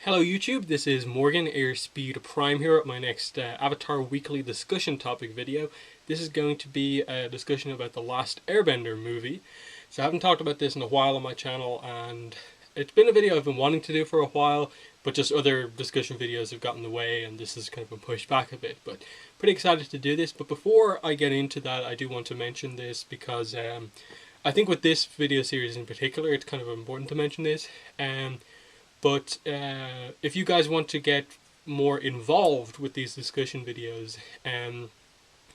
Hello YouTube, this is Morgan, Airspeed Prime here at my next Avatar Weekly discussion topic video. This is going to be a discussion about the Last Airbender movie. So I haven't talked about this in a while on my channel, and it's been a video I've been wanting to do for a while, but just other discussion videos have gotten in the way and this has kind of been pushed back a bit. But pretty excited to do this, but before I get into that I do want to mention this because I think with this video series in particular it's kind of important to mention this. But if you guys want to get more involved with these discussion videos,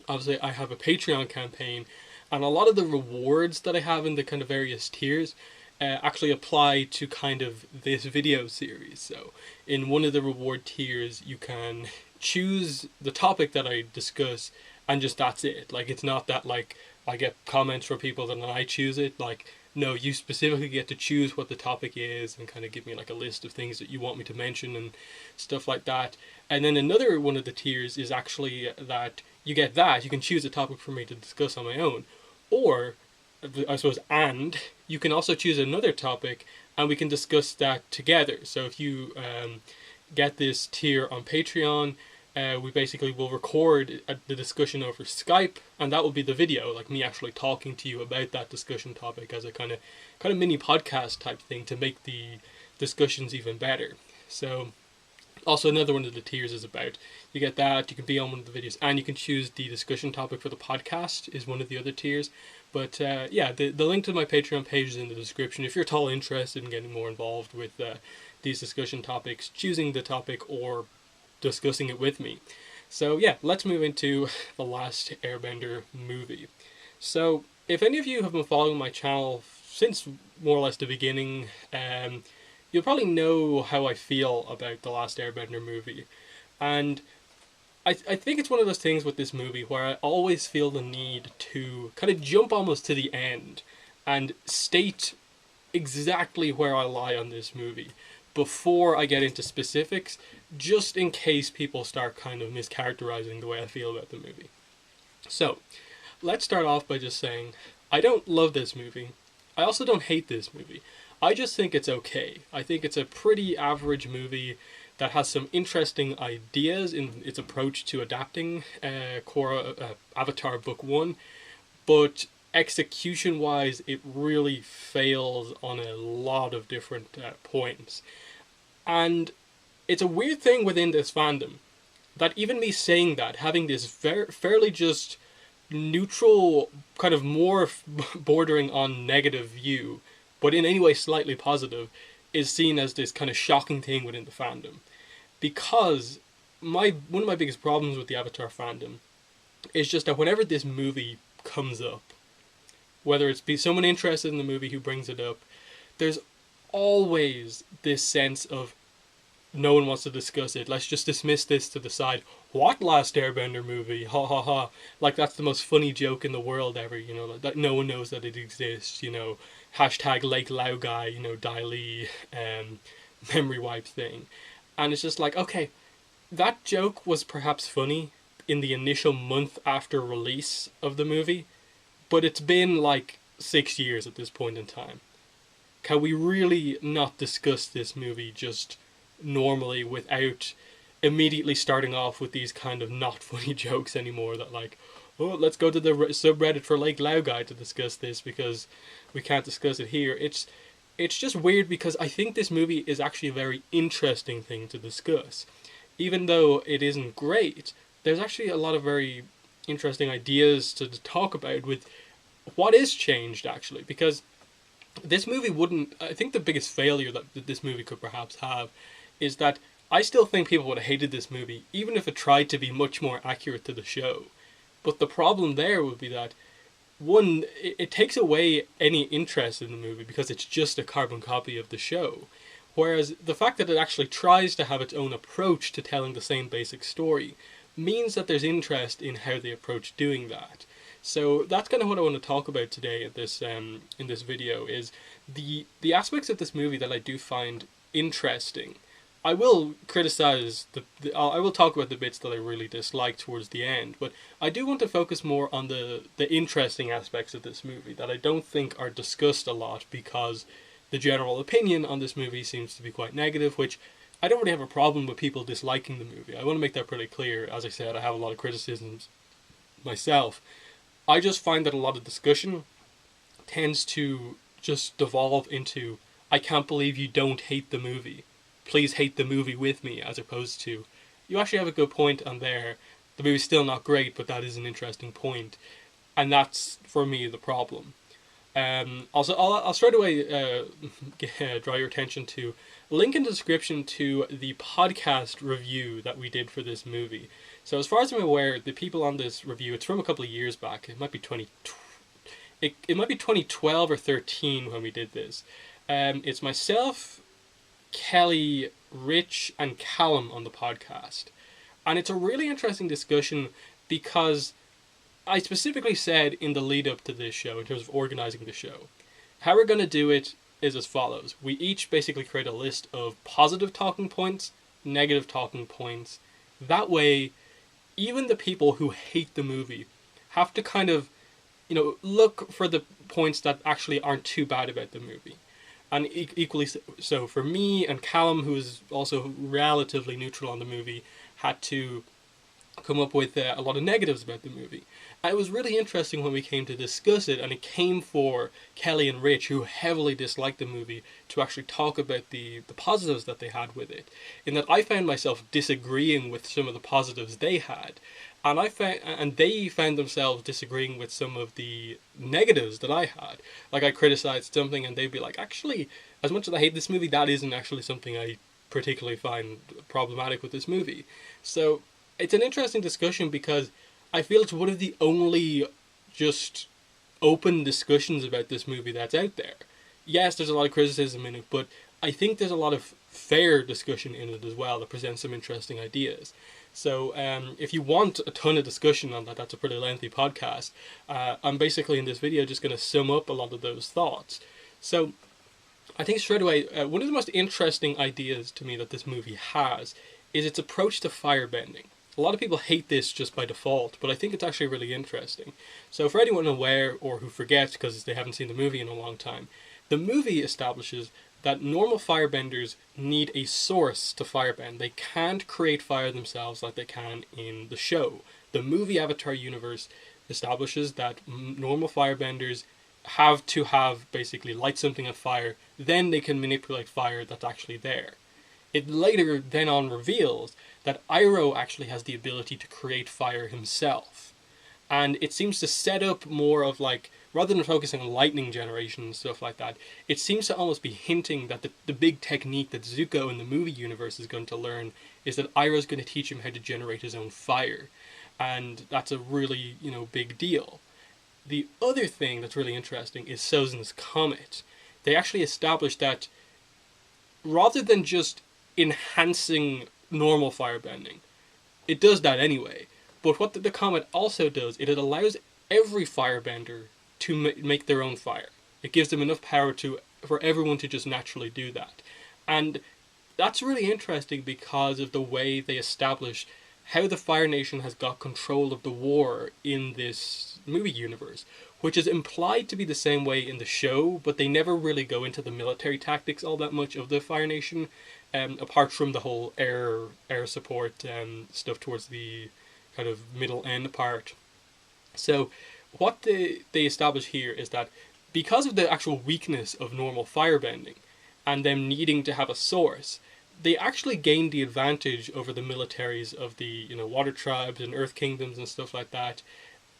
obviously I have a Patreon campaign, and a lot of the rewards that I have in the kind of various tiers actually apply to kind of this video series. So in one of the reward tiers you can choose the topic that I discuss, and just that's it. Like, it's not that like I get comments from people and then I choose it. Like, no, you specifically get to choose what the topic is and kind of give me like a list of things that you want me to mention and stuff like that. And then another one of the tiers is actually that you can choose a topic for me to discuss on my own. Or, I suppose, and you can also choose another topic and we can discuss that together. So if you get this tier on Patreon, we basically will record the discussion over Skype, and that will be the video, like me actually talking to you about that discussion topic as a kind of mini podcast type thing to make the discussions even better. So also another one of the tiers is about, you get that, you can be on one of the videos, and you can choose the discussion topic for the podcast is one of the other tiers. But yeah, the link to my Patreon page is in the description if you're at all interested in getting more involved with these discussion topics, choosing the topic or discussing it with me. So yeah, let's move into the Last Airbender movie. So if any of you have been following my channel since more or less the beginning, you'll probably know how I feel about the Last Airbender movie. And I think it's one of those things with this movie where I always feel the need to kind of jump almost to the end and state exactly where I lie on this movie before I get into specifics, just in case people start kind of mischaracterizing the way I feel about the movie. So, let's start off by just saying, I don't love this movie. I also don't hate this movie. I just think it's okay. I think it's a pretty average movie that has some interesting ideas in its approach to adapting Avatar Book 1, but execution-wise, it really fails on a lot of different points. And it's a weird thing within this fandom, that even me saying that, having this fairly just neutral, kind of more bordering on negative view, but in any way slightly positive, is seen as this kind of shocking thing within the fandom. Because one of my biggest problems with the Avatar fandom is just that whenever this movie comes up, whether it's be someone interested in the movie who brings it up, there's always this sense of no one wants to discuss it. Let's just dismiss this to the side. What Last Airbender movie? Ha ha ha. Like, that's the most funny joke in the world ever, you know, like, that no one knows that it exists, you know. Hashtag Lake Lao guy, you know, Dai Li, memory wipe thing. And it's just like, okay, that joke was perhaps funny in the initial month after release of the movie, but it's been like 6 years at this point in time. Can we really not discuss this movie just normally without immediately starting off with these kind of not funny jokes anymore that like, oh, let's go to the subreddit for Lake Lao guy to discuss this because we can't discuss it here. It's just weird because I think this movie is actually a very interesting thing to discuss. Even though it isn't great, there's actually a lot of very interesting ideas to talk about with what is changed actually, because this movie wouldn't... I think the biggest failure that this movie could perhaps have is that I still think people would have hated this movie, even if it tried to be much more accurate to the show. But the problem there would be that, one, it takes away any interest in the movie because it's just a carbon copy of the show. Whereas the fact that it actually tries to have its own approach to telling the same basic story means that there's interest in how they approach doing that. So that's kind of what I want to talk about today in this video, is the aspects of this movie that I do find interesting. I will criticize I will talk about the bits that I really dislike towards the end, but I do want to focus more on the interesting aspects of this movie that I don't think are discussed a lot because the general opinion on this movie seems to be quite negative, which I don't really have a problem with people disliking the movie. I want to make that pretty clear. As I said, I have a lot of criticisms myself. I just find that a lot of discussion tends to just devolve into, I can't believe you don't hate the movie. Please hate the movie with me, as opposed to, you actually have a good point on there. The movie's still not great, but that is an interesting point. And that's, for me, the problem. Also, I'll straight away draw your attention to a link in the description to the podcast review that we did for this movie. So as far as I'm aware, the people on this review, it's from a couple of years back. It might be it might be 2012 or 13 when we did this. It's myself, Kelly, Rich, and Callum on the podcast. And it's a really interesting discussion because I specifically said in the lead up to this show, in terms of organizing the show, how we're going to do it is as follows. We each basically create a list of positive talking points, negative talking points. That way, even the people who hate the movie have to kind of, look for the points that actually aren't too bad about the movie. And equally so for me and Callum, who is also relatively neutral on the movie, had to come up with a lot of negatives about the movie. And it was really interesting when we came to discuss it, and it came for Kelly and Rich, who heavily disliked the movie, to actually talk about the positives that they had with it. In that I found myself disagreeing with some of the positives they had, and they found themselves disagreeing with some of the negatives that I had. Like, I criticized something and they'd be like, actually, as much as I hate this movie, that isn't actually something I particularly find problematic with this movie. So it's an interesting discussion because I feel it's one of the only just open discussions about this movie that's out there. Yes, there's a lot of criticism in it, but I think there's a lot of fair discussion in it as well that presents some interesting ideas. So if you want a ton of discussion on that, that's a pretty lengthy podcast. I'm basically in this video just going to sum up a lot of those thoughts. So I think straight away, one of the most interesting ideas to me that this movie has is its approach to firebending. A lot of people hate this just by default, but I think it's actually really interesting. So for anyone aware or who forgets because they haven't seen the movie in a long time, the movie establishes that normal firebenders need a source to firebend. They can't create fire themselves like they can in the show. The movie Avatar universe establishes that normal firebenders have to basically light something on fire, then they can manipulate fire that's actually there. It later then on reveals that Iroh actually has the ability to create fire himself. And it seems to set up more of like, rather than focusing on lightning generation and stuff like that, it seems to almost be hinting that the big technique that Zuko in the movie universe is going to learn is that Iroh's going to teach him how to generate his own fire. And that's a really, big deal. The other thing that's really interesting is Sozin's Comet. They actually established that rather than just enhancing normal firebending, it does that anyway. But what the comet also does, it allows every firebender to make their own fire. It gives them enough power for everyone to just naturally do that. And that's really interesting because of the way they establish how the Fire Nation has got control of the war in this movie universe, which is implied to be the same way in the show, but they never really go into the military tactics all that much of the Fire Nation, apart from the whole air support stuff towards the kind of middle end part. So what they establish here is that because of the actual weakness of normal firebending and them needing to have a source, they actually gained the advantage over the militaries of the water tribes and earth kingdoms and stuff like that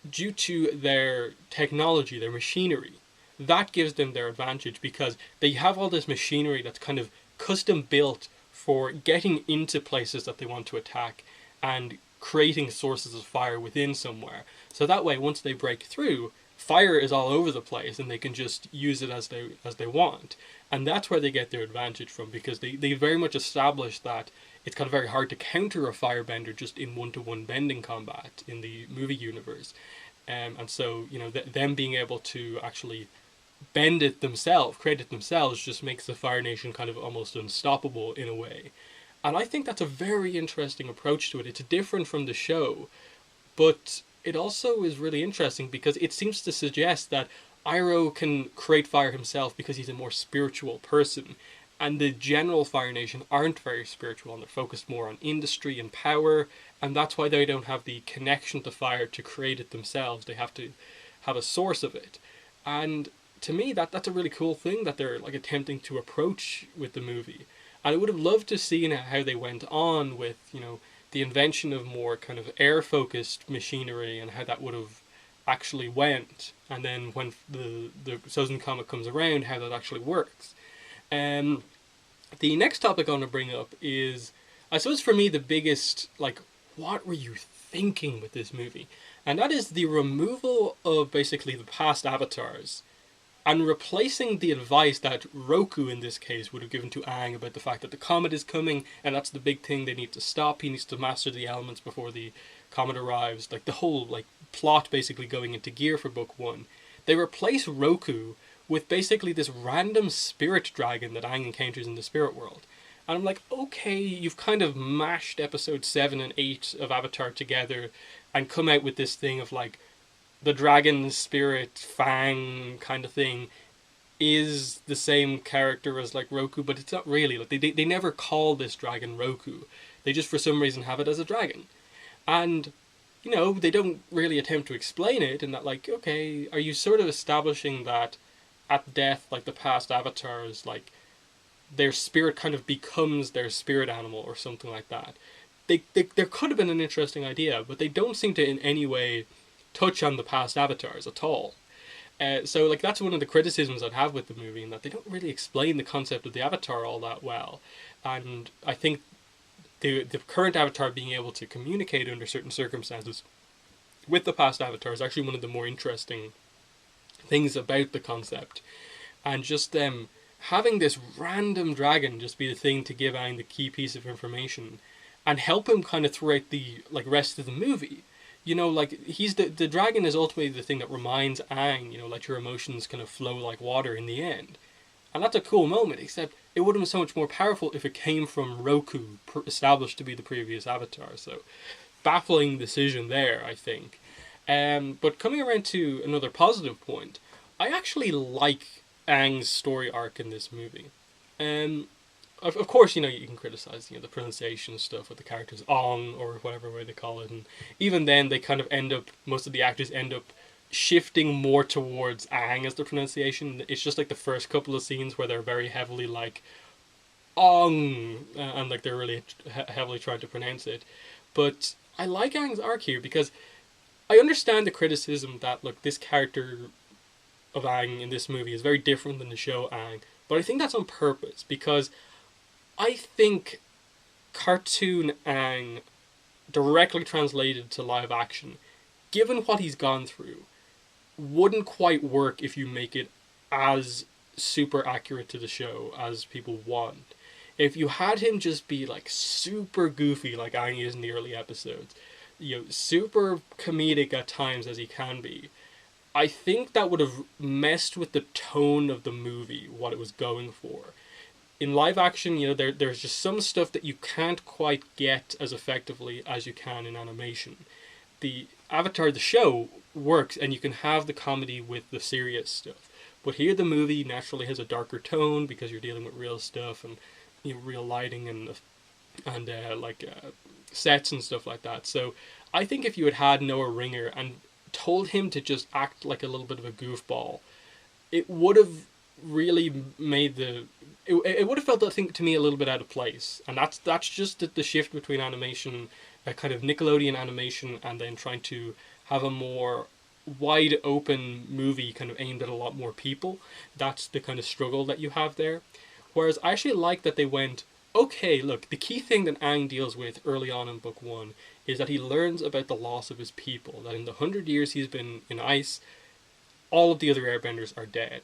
due to their technology, their machinery. That gives them their advantage because they have all this machinery that's kind of custom built for getting into places that they want to attack and creating sources of fire within somewhere. So that way, once they break through, fire is all over the place and they can just use it as they want. And that's where they get their advantage from, because they very much establish that it's kind of very hard to counter a firebender just in one-to-one bending combat in the movie universe. And so, them being able to actually bend it themselves, create it themselves, just makes the Fire Nation kind of almost unstoppable in a way. And I think that's a very interesting approach to it. It's different from the show, but it also is really interesting because it seems to suggest that Iroh can create fire himself because he's a more spiritual person. and the general Fire Nation aren't very spiritual, and they're focused more on industry and power, and that's why they don't have the connection to fire to create it themselves. They have to have a source of it. And to me, that's a really cool thing that they're like attempting to approach with the movie. And I would have loved to see how they went on with, the invention of more kind of air focused machinery, and how that would have actually went, and then when the Sozin comic comes around, how that actually works. The next topic I want to bring up is, I suppose for me, the biggest, like, what were you thinking with this movie? And that is the removal of basically the past avatars and replacing the advice that Roku in this case would have given to Aang about the fact that the comet is coming and that's the big thing they need to stop. He needs to master the elements before the comet arrives. Like the whole plot basically going into gear for book one. They replace Roku with basically this random spirit dragon that Aang encounters in the spirit world. And I'm like, okay, you've kind of mashed episodes 7 and 8 of Avatar together and come out with this thing of like, the dragon spirit Fang kind of thing is the same character as like Roku, but it's not really. Like they never call this dragon Roku. They just for some reason have it as a dragon. And, they don't really attempt to explain it in that, like, okay, are you sort of establishing that at death, like the past avatars, like their spirit kind of becomes their spirit animal or something like that? There could have been an interesting idea, but they don't seem to in any way touch on the past avatars at all. So that's one of the criticisms I'd have with the movie, in that they don't really explain the concept of the avatar all that well. And I think the current avatar being able to communicate under certain circumstances with the past avatar is actually one of the more interesting things about the concept. And just having this random dragon just be the thing to give Aang the key piece of information and help him kind of throughout the rest of the movie. He's the dragon is ultimately the thing that reminds Aang, let your emotions kind of flow like water in the end. And that's a cool moment, except it would have been so much more powerful if it came from Roku, established to be the previous avatar. So, baffling decision there, I think. But coming around to another positive point, I actually like Aang's story arc in this movie. Of course, you can criticize, the pronunciation stuff with the characters Aang, or whatever way they call it, and even then they kind of most of the actors end up shifting more towards Aang as the pronunciation. It's just like the first couple of scenes where they're very heavily like Aang, and like they're really heavily trying to pronounce it. But I like Aang's arc here because I understand the criticism that, look, this character of Aang in this movie is very different than the show Aang, but I think that's on purpose, because I think cartoon Aang, directly translated to live action, given what he's gone through, wouldn't quite work if you make it as super accurate to the show as people want. If you had him just be like super goofy like Aang is in the early episodes, super comedic at times as he can be, I think that would have messed with the tone of the movie, what it was going for. In live action, there's just some stuff that you can't quite get as effectively as you can in animation. The Avatar, the show, works, and you can have the comedy with the serious stuff. But here the movie naturally has a darker tone because you're dealing with real stuff and real lighting and sets and stuff like that. So I think if you had Noah Ringer and told him to just act like a little bit of a goofball, it would have really made it would have felt, I think, to me a little bit out of place. And that's just the shift between animation, kind of Nickelodeon animation, and then trying to have a more wide open movie kind of aimed at a lot more people. That's the kind of struggle that you have there. Whereas I actually like that they went, okay, look, the key thing that Aang deals with early on in book one is that he learns about the loss of his people, that in the 100 years he's been in ice, all of the other airbenders are dead.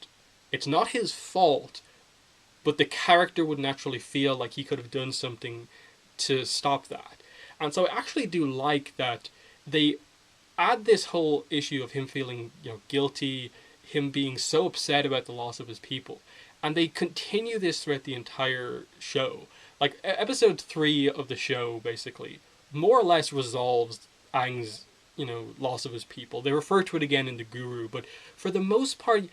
It's not his fault, but the character would naturally feel like he could have done something to stop that. And so I actually do like that they add this whole issue of him feeling, guilty, him being so upset about the loss of his people. And they continue this throughout the entire show. Like, episode 3 of the show, basically, more or less resolves Aang's, loss of his people. They refer to it again in The Guru, but for the most part,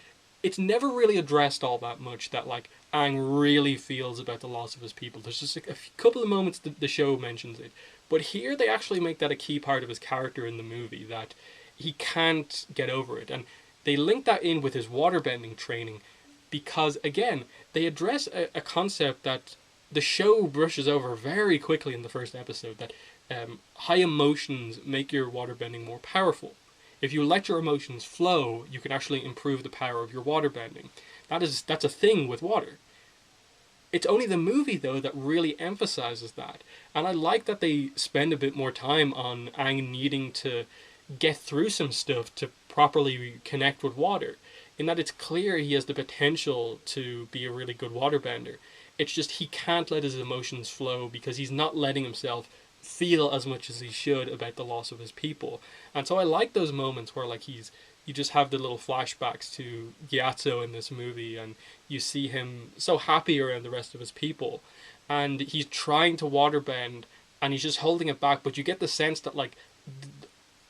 it's never really addressed all that much that, like, Aang really feels about the loss of his people. There's just a couple of moments that the show mentions it, but here they actually make that a key part of his character in the movie, that he can't get over it. And they link that in with his waterbending training because, again, they address a concept that the show brushes over very quickly in the first episode, that high emotions make your waterbending more powerful. If you let your emotions flow, you can actually improve the power of your waterbending. That's a thing with water. It's only the movie, though, that really emphasizes that. And I like that they spend a bit more time on Aang needing to get through some stuff to properly connect with water. In that it's clear he has the potential to be a really good waterbender. It's just he can't let his emotions flow because he's not letting himself feel as much as he should about the loss of his people. And so I like those moments where like you just have the little flashbacks to Gyatso in this movie, and you see him so happy around the rest of his people, and he's trying to waterbend and he's just holding it back, but you get the sense that like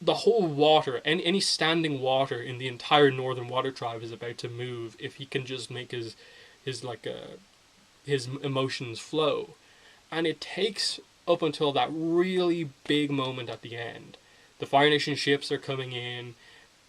the whole water, any standing water in the entire Northern Water Tribe is about to move if he can just make his like his emotions flow. And it takes up until that really big moment at the end. The Fire Nation ships are coming in.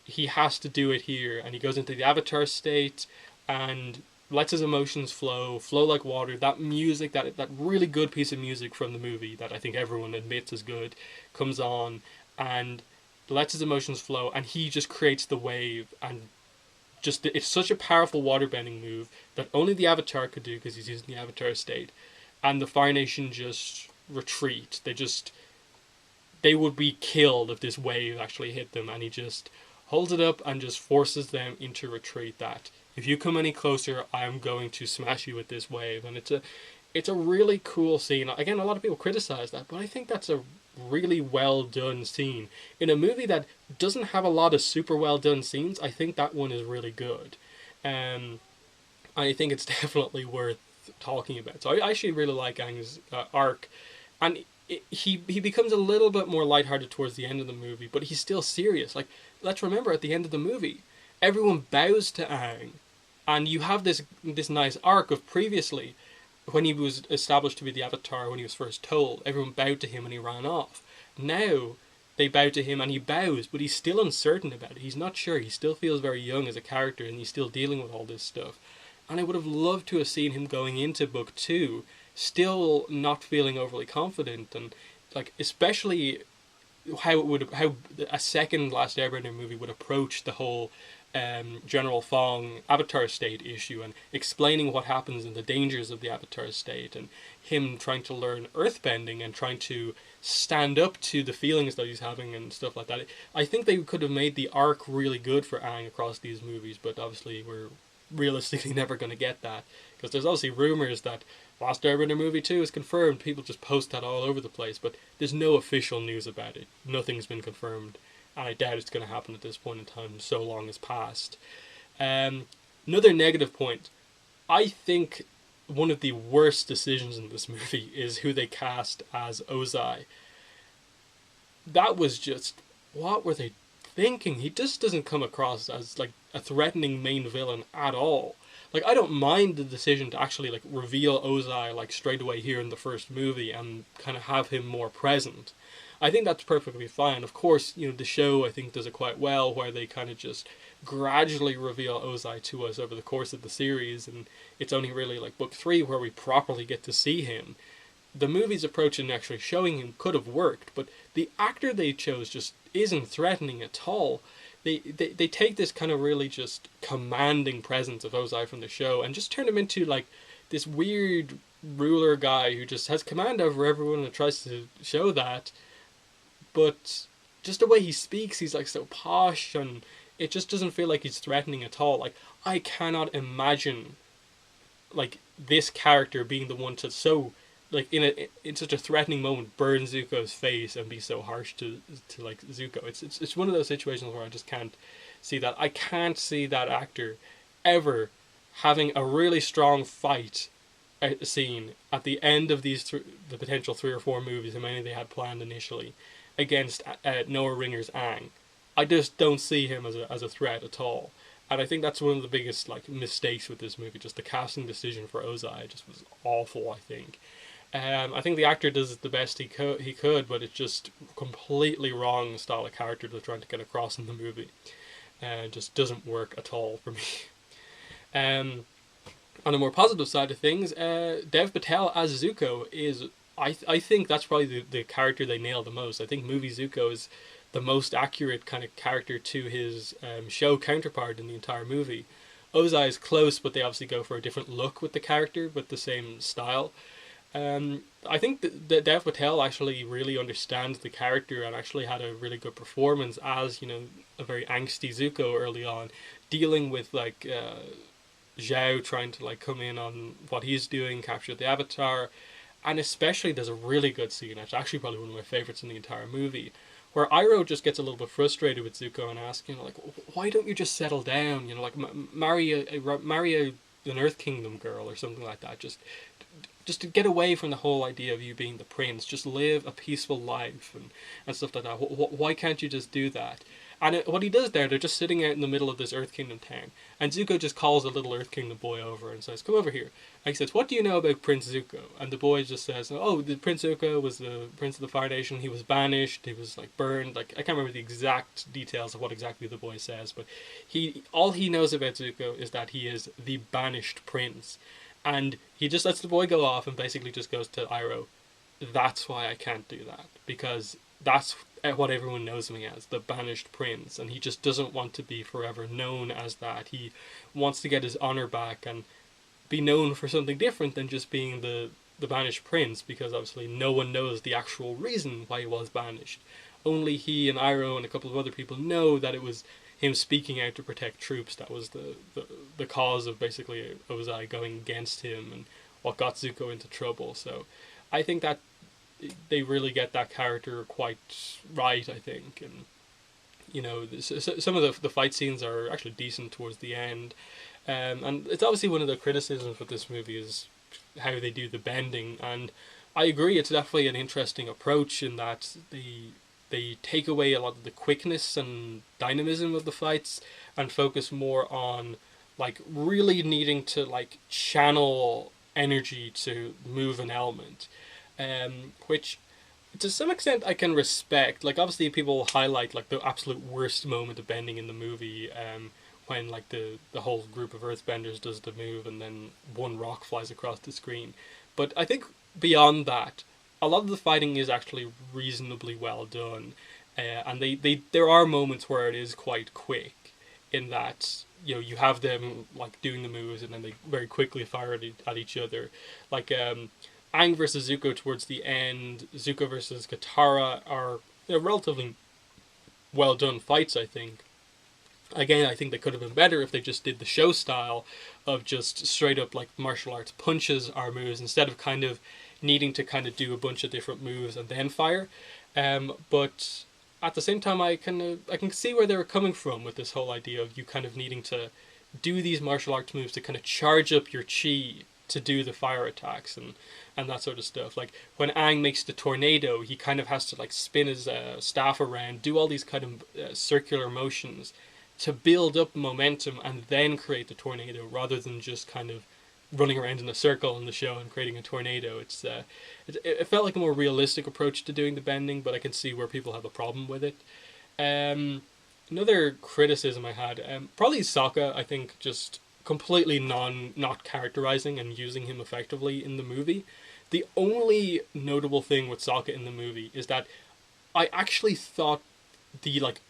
He has to do it here, and he goes into the Avatar state and lets his emotions flow like water. That music, that really good piece of music from the movie that I think everyone admits is good, comes on and lets his emotions flow, and he just creates the wave. And just it's such a powerful waterbending move that only the Avatar could do because he's using the Avatar state, and the Fire Nation just retreat. They would be killed if this wave actually hit them, and he just holds it up and just forces them into retreat. That if you come any closer, I'm going to smash you with this wave. And it's a really cool scene. Again, a lot of people criticize that, but I think that's a really well done scene in a movie that doesn't have a lot of super well done scenes. I think that one is really good. I think it's definitely worth talking about. So I actually really like Aang's arc, and he becomes a little bit more lighthearted towards the end of the movie, but he's still serious. Like, let's remember, at the end of the movie, everyone bows to Aang, and you have this nice arc of previously, when he was established to be the Avatar, when he was first told, everyone bowed to him and he ran off. Now, they bow to him and he bows, but he's still uncertain about it. He's not sure. He still feels very young as a character, and he's still dealing with all this stuff. And I would have loved to have seen him going into book 2 still not feeling overly confident, and like especially how a second Last Airbender movie would approach the whole General Fong Avatar state issue, and explaining what happens and the dangers of the Avatar state, and him trying to learn earthbending and trying to stand up to the feelings that he's having and stuff like that. I think they could have made the arc really good for Aang across these movies, but obviously we're realistically never going to get that, because there's obviously rumors that Last Airbender Movie 2 is confirmed. People just post that all over the place, but there's no official news about it. Nothing's been confirmed, and I doubt it's going to happen at this point in time. So long has passed. Another negative point. I think one of the worst decisions in this movie is who they cast as Ozai. That was just, what were they thinking? He just doesn't come across as like a threatening main villain at all. Like, I don't mind the decision to actually like reveal Ozai like straight away here in the first movie and kind of have him more present. I think that's perfectly fine. Of course, you know, the show I think does it quite well, where they kind of just gradually reveal Ozai to us over the course of the series, and it's only really like book 3 where we properly get to see him. The movie's approach in actually showing him could have worked, but the actor they chose just isn't threatening at all. They take this kind of really just commanding presence of Ozai from the show and just turn him into like this weird ruler guy who just has command over everyone and tries to show that. But just the way he speaks, he's like so posh, and it just doesn't feel like he's threatening at all. Like, I cannot imagine like this character being the one to so like in such a threatening moment burn Zuko's face and be so harsh to like Zuko. It's one of those situations where I just can't see that. I can't see that actor ever having a really strong fight scene at the end of these the potential 3 or 4 movies, how many they had planned initially, against Noah Ringer's Aang. I just don't see him as a threat at all. And I think that's one of the biggest like mistakes with this movie. Just the casting decision for Ozai just was awful, I think. I think the actor does the best he could, but it's just completely wrong style of character they're trying to get across in the movie. Just doesn't work at all for me. Um, on a more positive side of things, Dev Patel as Zuko is, I think that's probably the character they nail the most. I think movie Zuko is the most accurate kind of character to his show counterpart in the entire movie. Ozai is close, but they obviously go for a different look with the character, but the same style. I think that Dev Patel actually really understands the character and actually had a really good performance as, you know, a very angsty Zuko early on, dealing with like Zhao trying to like come in on what he's doing, capture the Avatar, and especially there's a really good scene. It's actually probably one of my favorites in the entire movie, where Iroh just gets a little bit frustrated with Zuko and asks, you know, like, why don't you just settle down? You know, like marry an Earth Kingdom girl or something like that. Just to get away from the whole idea of you being the prince. Just live a peaceful life and stuff like that. Why can't you just do that? And what he does there, they're just sitting out in the middle of this Earth Kingdom town. And Zuko just calls a little Earth Kingdom boy over and says, come over here. And he says, what do you know about Prince Zuko? And the boy just says, oh, the Prince Zuko was the Prince of the Fire Nation. He was banished. He was like burned. Like, I can't remember the exact details of what exactly the boy says. But all he knows about Zuko is that he is the banished prince. And he just lets the boy go off and basically just goes to Iroh, that's why I can't do that. Because that's what everyone knows me as, the banished prince. And he just doesn't want to be forever known as that. He wants to get his honor back and be known for something different than just being the banished prince. Because obviously no one knows the actual reason why he was banished. Only he and Iroh and a couple of other people know that it was him speaking out to protect troops that was the cause of basically Ozai going against him and what got Zuko into trouble. So I think that they really get that character quite right, I think. And, you know, some of the fight scenes are actually decent towards the end. And it's obviously one of the criticisms with this movie is how they do the bending. And I agree, it's definitely an interesting approach in that they take away a lot of the quickness and dynamism of the fights and focus more on like really needing to like channel energy to move an element, which to some extent I can respect. Like obviously people highlight like the absolute worst moment of bending in the movie, when like the whole group of earthbenders does the move and then one rock flies across the screen. But I think beyond that, a lot of the fighting is actually reasonably well done, and there are moments where it is quite quick, in that, you know, you have them like doing the moves and then they very quickly fire at each other, like Aang versus Zuko towards the end, Zuko versus Katara are, you know, relatively well done fights, I think. Again, I think they could have been better if they just did the show style of just straight up like martial arts punches are moves instead of kind of needing to kind of do a bunch of different moves and then fire. But at the same time, I can see where they were coming from with this whole idea of you kind of needing to do these martial arts moves to kind of charge up your chi to do the fire attacks and that sort of stuff. Like when Aang makes the tornado, he kind of has to like spin his staff around, do all these kind of circular motions to build up momentum and then create the tornado, rather than just kind of running around in a circle in the show and creating a tornado. It felt like a more realistic approach to doing the bending, but I can see where people have a problem with it. Another criticism I had, probably Sokka, I think, just completely not characterizing and using him effectively in the movie. The only notable thing with Sokka in the movie is that I actually thought the like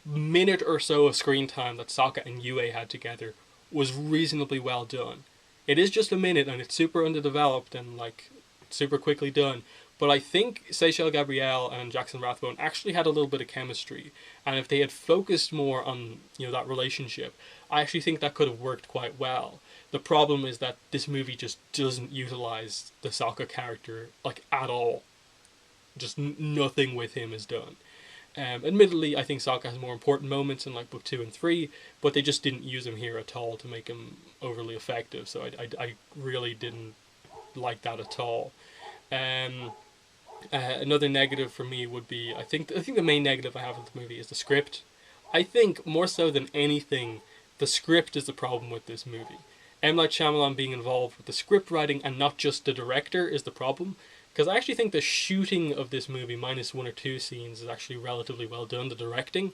minute or so of screen time that Sokka and Yue had together was reasonably well done. It is just a minute and it's super underdeveloped and like super quickly done. But I think Seychelles Gabriel and Jackson Rathbone actually had a little bit of chemistry, and if they had focused more on, you know, that relationship, I actually think that could have worked quite well. The problem is that this movie just doesn't utilize the Sokka character like at all. Just nothing with him is done. Admittedly, I think Sokka has more important moments in like book 2 and 3, but they just didn't use him here at all to make him overly effective. So I really didn't like that at all. Another negative for me would be, I think the main negative I have with the movie is the script. I think more so than anything, the script is the problem with this movie. M. Night Shyamalan being involved with the script writing and not just the director is the problem. Because I actually think the shooting of this movie, minus one or two scenes, is actually relatively well done. The directing,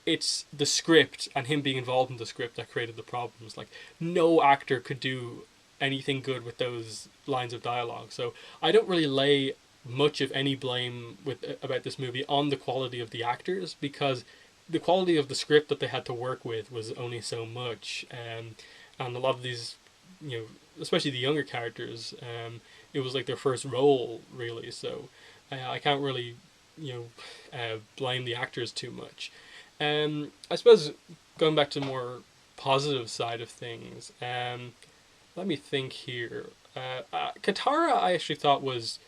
it's the script and him being involved in the script that created the problems. Like, no actor could do anything good with those lines of dialogue. So I don't really lay much of any blame about this movie on the quality of the actors, because the quality of the script that they had to work with was only so much. And a lot of these, especially the younger characters, it was like their first role, really. So I can't really, blame the actors too much. I suppose going back to the more positive side of things, let me think here. Katara, I actually thought was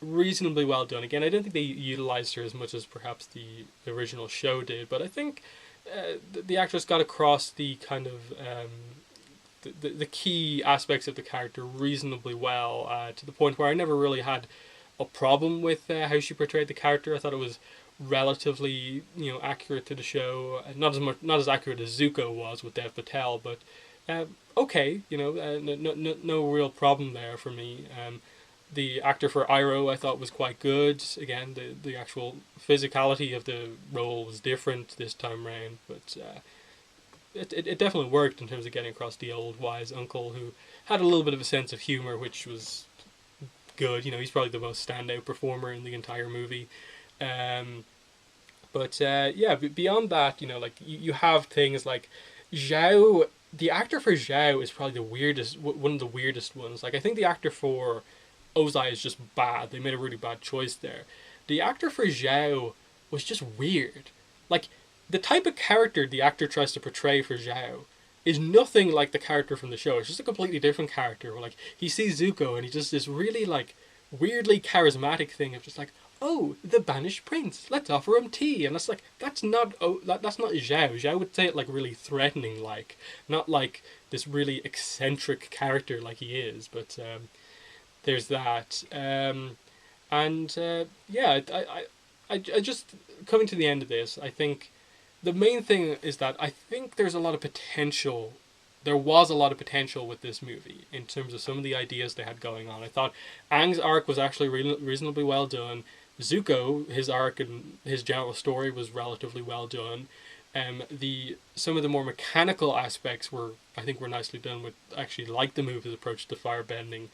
reasonably well done. Again, I don't think they utilized her as much as perhaps the original show did, but I think the actress got across the kind of the key aspects of the character reasonably well, to the point where I never really had a problem with how she portrayed the character. I thought it was relatively accurate to the show. Not as accurate as Zuko was with Dev Patel, but okay, no real problem there for me. The actor for Iroh I thought was quite good. Again, the actual physicality of the role was different this time round, but it definitely worked in terms of getting across the old wise uncle who had a little bit of a sense of humor, which was good. He's probably the most standout performer in the entire movie. But beyond that, you have things like Zhao. The actor for Zhao is probably one of the weirdest ones. Like, I think the actor for Ozai is just bad. They made a really bad choice there. The actor for Zhao was just weird. Like, the type of character the actor tries to portray for Zhao is nothing like the character from the show. It's just a completely different character. Where, like, he sees Zuko and he just this really, like, weirdly charismatic thing of just like, oh, the banished prince, let's offer him tea. And that's like, that's not Zhao. Zhao would say it like really threatening, like, not like this really eccentric character like he is. But there's that. I just, coming to the end of this, I think the main thing is that I think there's a lot of potential. There was a lot of potential with this movie in terms of some of the ideas they had going on. I thought Aang's arc was actually reasonably well done. Zuko, his arc and his general story was relatively well done. Some of the more mechanical aspects were nicely done. With actually like the movie's approach to firebending,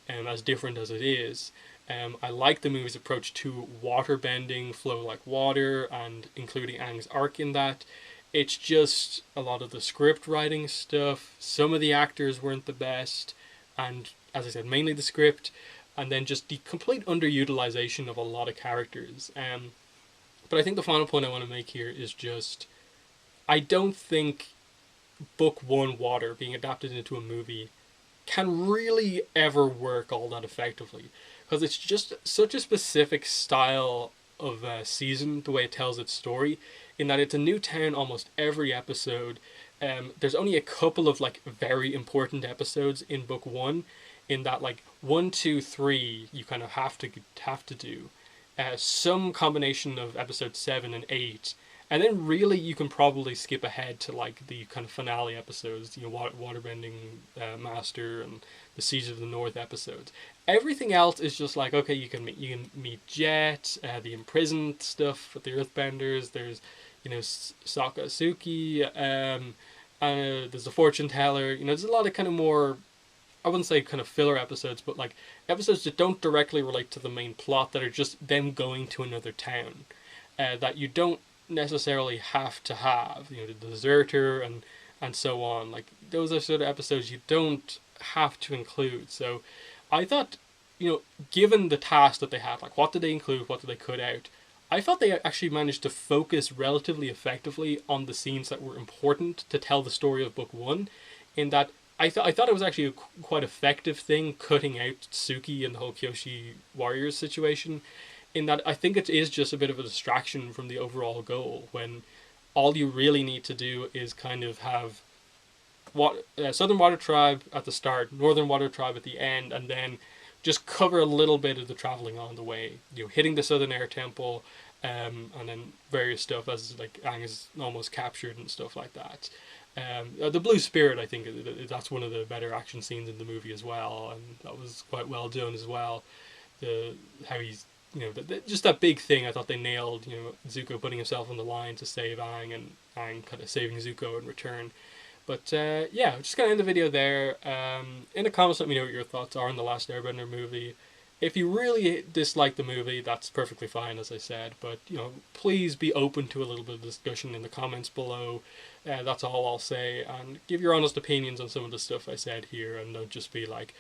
as different as it is. I like the movie's approach to water bending, flow like water, and including Aang's arc in that. It's just a lot of the script writing stuff. Some of the actors weren't the best, and as I said, mainly the script, and then just the complete underutilization of a lot of characters. But I think the final point I want to make here is just, I don't think Book 1 Water being adapted into a movie can really ever work all that effectively, because it's just such a specific style of season, the way it tells its story, in that it's a new town almost every episode. There's only a couple of like very important episodes in Book 1, in that like 1, 2, 3 you kind of have to do. Some combination of episode 7 and 8, and then really you can probably skip ahead to like the kind of finale episodes, Waterbending Master and the Siege of the North episodes. Everything else is just like, okay, you can meet Jet, the imprisoned stuff with the Earthbenders. There's Sakasuki. There's the fortune teller. There's a lot of kind of more, I wouldn't say kind of filler episodes, but like episodes that don't directly relate to the main plot, that are just them going to another town, that you don't necessarily have to have. The deserter and so on. Like, those are sort of episodes you don't have to include. So I thought, given the task that they had, like what did they include, what did they cut out, I thought they actually managed to focus relatively effectively on the scenes that were important to tell the story of Book 1, in that I thought it was actually a quite effective thing cutting out Suki and the whole Kyoshi Warriors situation, in that I think it is just a bit of a distraction from the overall goal, when all you really need to do is kind of have Southern Water Tribe at the start, Northern Water Tribe at the end, and then just cover a little bit of the traveling on the way. Hitting the Southern Air Temple, and then various stuff as like Aang is almost captured and stuff like that. The Blue Spirit, I think, that's one of the better action scenes in the movie as well, and that was quite well done as well. How he's, just that big thing, I thought they nailed. Zuko putting himself on the line to save Aang, and Aang kind of saving Zuko in return. But yeah, just gonna end the video there. In the comments, let me know what your thoughts are on the Last Airbender movie. If you really dislike the movie, that's perfectly fine, as I said. But please be open to a little bit of discussion in the comments below. That's all I'll say, and give your honest opinions on some of the stuff I said here, and don't just be like,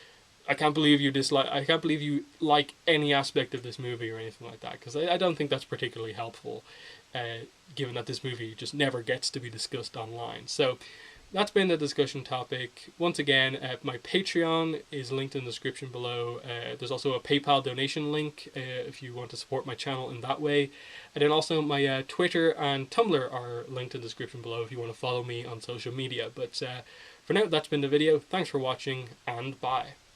I can't believe you like any aspect of this movie or anything like that, because I don't think that's particularly helpful, given that this movie just never gets to be discussed online. So that's been the discussion topic. Once again, my Patreon is linked in the description below. There's also a PayPal donation link if you want to support my channel in that way. And then also my Twitter and Tumblr are linked in the description below if you want to follow me on social media. But for now, that's been the video. Thanks for watching, and bye.